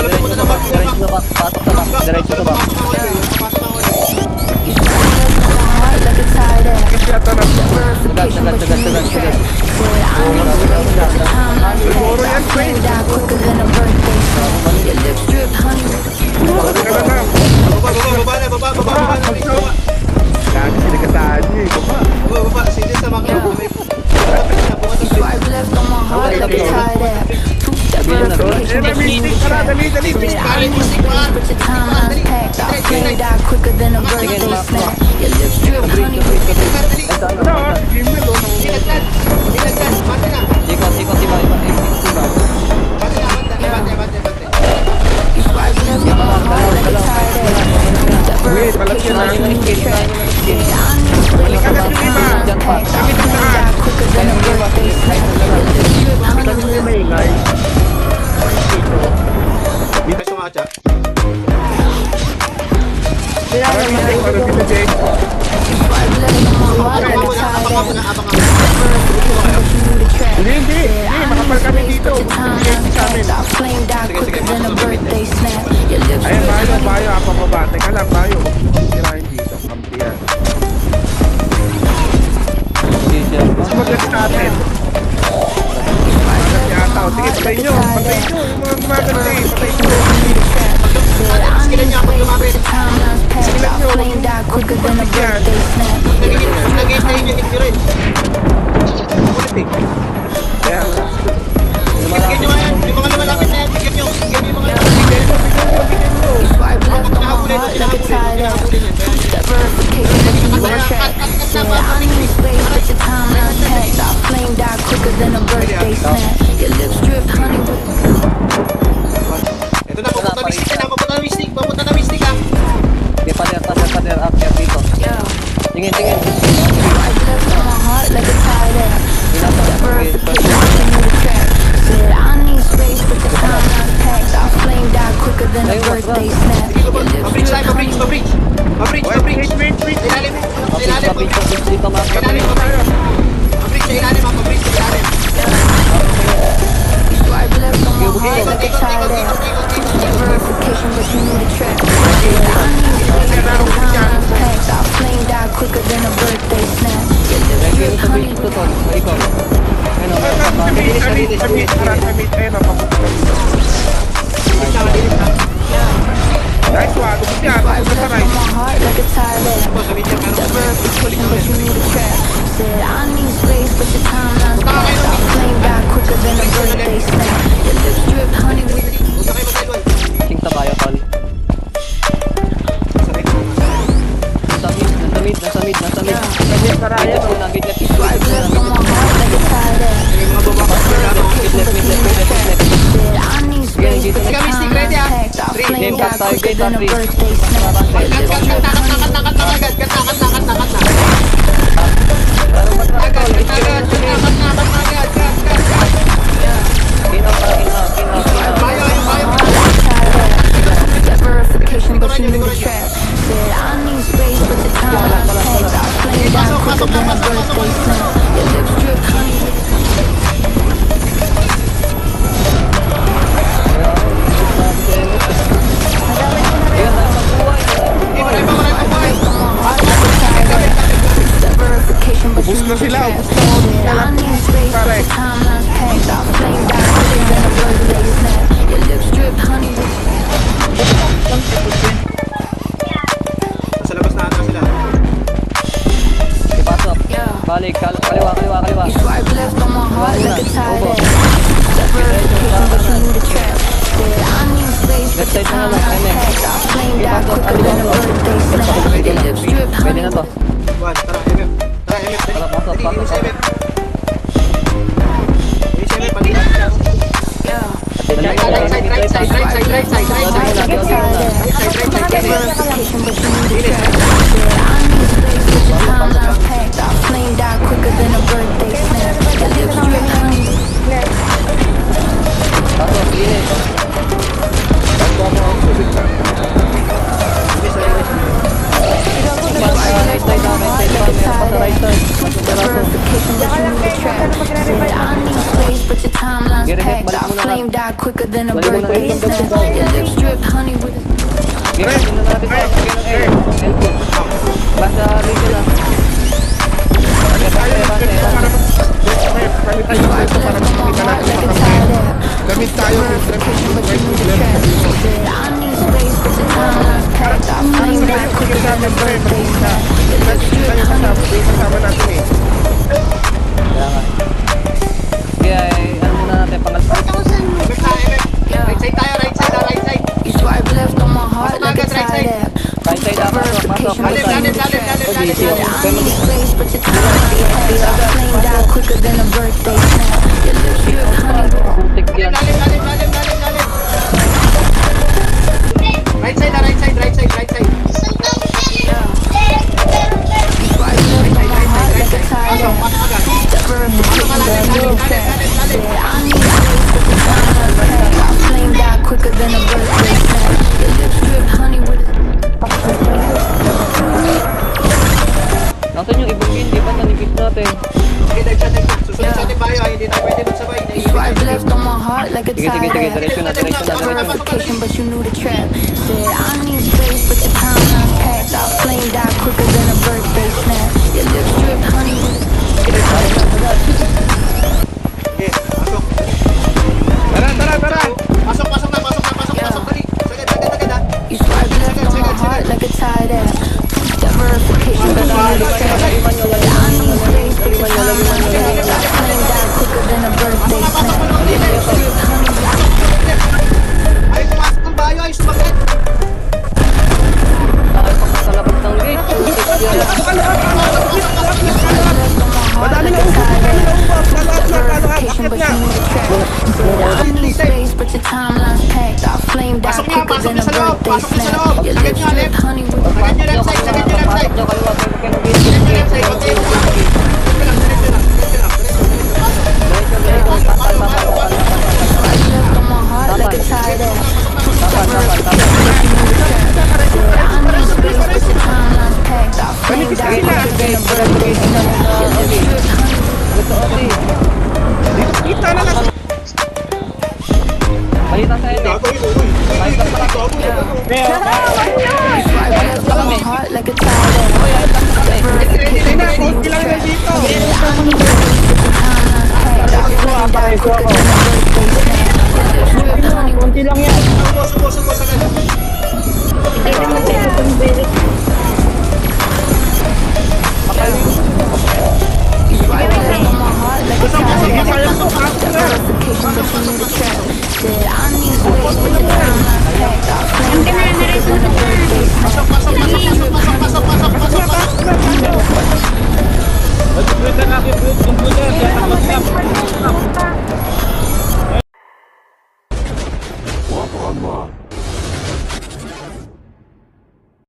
diretso sa back. Diretso sa back. Patok sa back. Diretso sa back. Sagad. Siguro yan, Queen. Baba na. Lagi sinagataan niya eh. Baba. Sige sa mga Yan na, mystic. Tara, dali. Mystic pa. Ano, email oh. Dilagdan. Bate na. Ikot, iba. Wait, palapit na. Balik Agad yung iba. Diyan pa. Kami sa saan. Kami yung maingay. Dito sa mga chat. Parang hindi ko alam dito, Jake. Hindi. Makapal kami dito. Sige sa amin. Ayan, bayo. Apang baba. Teka lang, bayo. Sirahin dito. Kampiyan. Sumagat sa atin. Sumagat yata. Sige, patay nyo. Yung mga gumaganda eh. Patay nyo. Skilan niya ako lumapit. Sigilan nyo. Pagpapit yan. Nag-game na yung hit rin. Ulit eh. Kaya, Bigyan nyo nga yan. Yung mga lumalapit na yan. Bigyan nyo yung mga lumalapit. Nakakulin. Ito na, papunta na mystic ha. Okay, pader. Up dito. Tingin. Mabridge. wait. Ilalim. Papit dito, mga Ilalim. Mabridge sa ilalim. Nice one. Tugod yan. Tugod sa right. King tabayo, tol. Nasa mid. Ganyan karaya. Nabit left. Mystic ready ha. 3, 2, 1. Ubus na sila. Pare. Nasa labas na ata sila. Ipasok. Balik, kaliwa. Left side na lang, Ipasok, pwede na to. Tara, MM. Tara, pasok. 37. 37, palitan. Quicker than a birthday snap. snap. Your lips drip honey with a Pre, pre, pre. basta rito lang. Palit tayo ng ganito para pre, palit tayo ng ganito para makikita natin sa kamay. Gamit tayo ng trip. But you need to trap. Said I need space, but the time last packed. I flame back quicker than a birthday snap. Your lips drip honey. Kasama natin eh. Kaya nga. Kaya ano muna natin, pangalpa. Left tayo, left. Right side tayo, right side, right side. You swipe left on my heart like a tie dap. Right side na, pasok. Lalim, lalim, lalim, lalim, lalim, lalim. I need space, but your time last packed. I flame die quicker than a birthday snap. Your lips drip honey. Putik yan. Lalim, lalim, lalim, lalim, lalim. Right side, right side, right side, right side. Swipe left on my heart like a tie Pasok, dap. pasok agad. Verification Lalim, that lalim, little lalim, fat. lalim, lalim. I need space, but the time last packed. I flame die quicker than a birthday snap. Your lips drip honey with a Nasaan yung ibugin? Di ba nanipis natin? Okay, dive siya, dive siya. Susunod sa ating bayo, hindi tayo pwede magsabay. You swipe left on my heart like a Sige, sige, sige. tie dap. Diretso na, diretso na, diretso na. Verification, but you knew the trap. Said I need space, but the time last packed. I flame die quicker than a birthday snap. Your lips drip honey with a Okay, pasok. Tara, tara, tara. Pasok, pasok na, pasok na, pasok, pasok. Dali. Sagad, sagad, sagad, ah. You swipe left on my heart like a tie dap. That verification, but you knew the trap. Said I need space, but the time last packed. I flame die quicker than a birthday snap. Your lips drip honey with a Ay, pumasok ng bayo, ay sumagat. Ay, sa labas ng gate. Putik yan. Madami na ubos, madami na ubos. verification, but you need a trap. I need space, but your time last packed. I flamed out Pasok niya, quicker pasok than niya a sa loob, birthday pasok niya sa snap. loob. Your Sagad lips niya, drip left. honey with a Sagad niya, left side, sagad niya, left side. Pasok nyo, kaliwa kayo. Huwag kayo ng gate. Diretso, left side, okay, okay. Diretso lang, diretso lang, diretso lang, diretso lang. Pasok. Palo, palo, palo. swipe left on my heart like a tie dap. Tapan, tapan, tapan. I need space, but your time last packed. I flamed out quicker than a birthday snap. Your lips drip honey with Gusto ko di. Kita na lang. Balita sa edit. swipe left on my heart like a tie dap. Verification, but you need a trap. I need space, but your time last packed. I flamed out quicker than a birthday snap. Your lips drip honey with Subo, subo, subo, sagad.